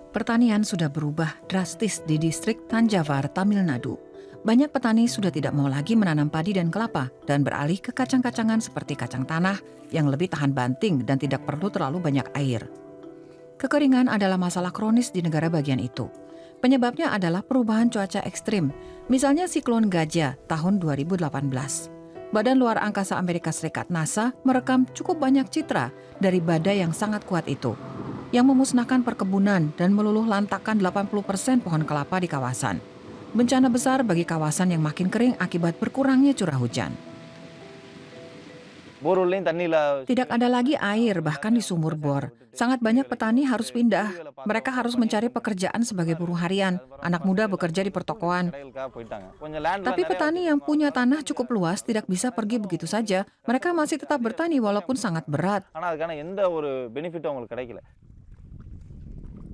Pertanian sudah berubah drastis di distrik Tanjawar, Tamil Nadu. Banyak petani sudah tidak mau lagi menanam padi dan kelapa dan beralih ke kacang-kacangan seperti kacang tanah yang lebih tahan banting dan tidak perlu terlalu banyak air. Kekeringan adalah masalah kronis di negara bagian itu. Penyebabnya adalah perubahan cuaca ekstrim, misalnya siklon Gajah tahun 2018. Badan Luar Angkasa Amerika Serikat NASA merekam cukup banyak citra dari badai yang sangat kuat itu, yang memusnahkan perkebunan dan meluluh lantakkan 80% pohon kelapa di kawasan. Bencana besar bagi kawasan yang makin kering akibat berkurangnya curah hujan. Tidak ada lagi air bahkan di sumur bor. Sangat banyak petani harus pindah. Mereka harus mencari pekerjaan sebagai buruh harian. Anak muda bekerja di pertokoan. Tapi petani yang punya tanah cukup luas tidak bisa pergi begitu saja. Mereka masih tetap bertani walaupun sangat berat.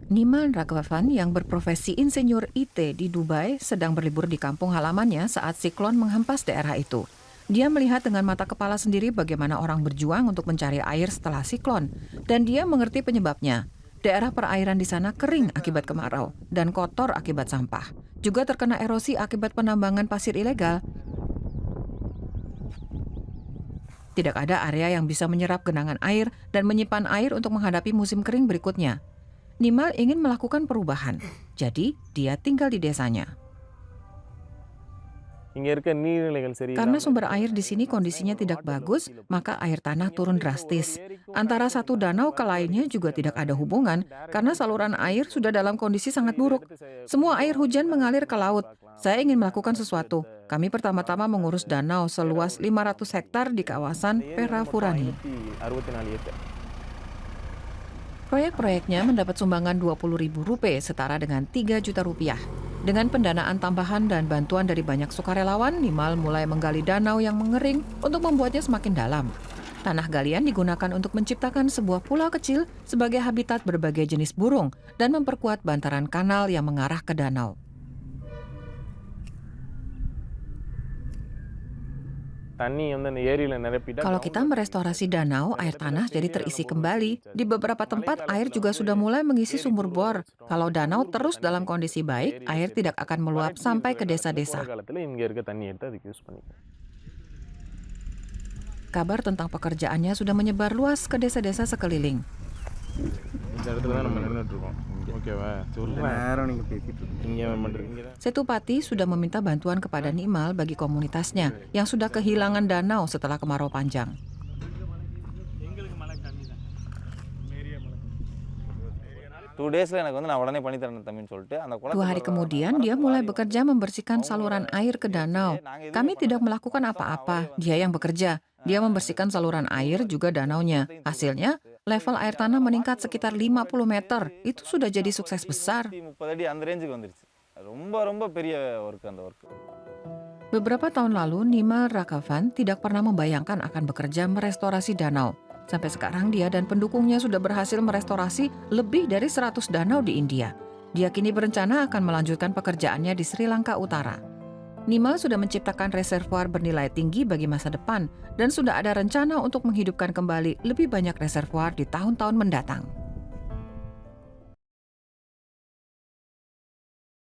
Nimal Raghavan yang berprofesi insinyur IT di Dubai sedang berlibur di kampung halamannya saat siklon menghempas daerah itu. Dia melihat dengan mata kepala sendiri bagaimana orang berjuang untuk mencari air setelah siklon, dan dia mengerti penyebabnya. Daerah perairan di sana kering akibat kemarau dan kotor akibat sampah. Juga terkena erosi akibat penambangan pasir ilegal. Tidak ada area yang bisa menyerap genangan air dan menyimpan air untuk menghadapi musim kering berikutnya. Nimal ingin melakukan perubahan, jadi dia tinggal di desanya. Karena sumber air di sini kondisinya tidak bagus, maka air tanah turun drastis. Antara satu danau ke lainnya juga tidak ada hubungan, karena saluran air sudah dalam kondisi sangat buruk. Semua air hujan mengalir ke laut. Saya ingin melakukan sesuatu. Kami pertama-tama mengurus danau seluas 500 hektar di kawasan Perafurani. Proyek-proyeknya mendapat sumbangan Rp20.000 setara dengan Rp3 juta. Dengan pendanaan tambahan dan bantuan dari banyak sukarelawan, Nimal mulai menggali danau yang mengering untuk membuatnya semakin dalam. Tanah galian digunakan untuk menciptakan sebuah pulau kecil sebagai habitat berbagai jenis burung dan memperkuat bantaran kanal yang mengarah ke danau. Kalau kita merestorasi danau, air tanah jadi terisi kembali. Di beberapa tempat, air juga sudah mulai mengisi sumur bor. Kalau danau terus dalam kondisi baik, air tidak akan meluap sampai ke desa-desa. Kabar tentang pekerjaannya sudah menyebar luas ke desa-desa sekeliling. Setupati sudah meminta bantuan kepada Nimal bagi komunitasnya yang sudah kehilangan danau setelah kemarau panjang. 2 hari kemudian, dia mulai bekerja membersihkan saluran air ke danau. Kami tidak melakukan apa-apa, dia yang bekerja. Dia membersihkan saluran air juga danaunya. Hasilnya, level air tanah meningkat sekitar 50 meter. Itu sudah jadi sukses besar. Beberapa tahun lalu, Nimal Raghavan tidak pernah membayangkan akan bekerja merestorasi danau. Sampai sekarang dia dan pendukungnya sudah berhasil merestorasi lebih dari 100 danau di India. Dia kini berencana akan melanjutkan pekerjaannya di Sri Lanka Utara. Nimal sudah menciptakan reservoir bernilai tinggi bagi masa depan dan sudah ada rencana untuk menghidupkan kembali lebih banyak reservoir di tahun-tahun mendatang.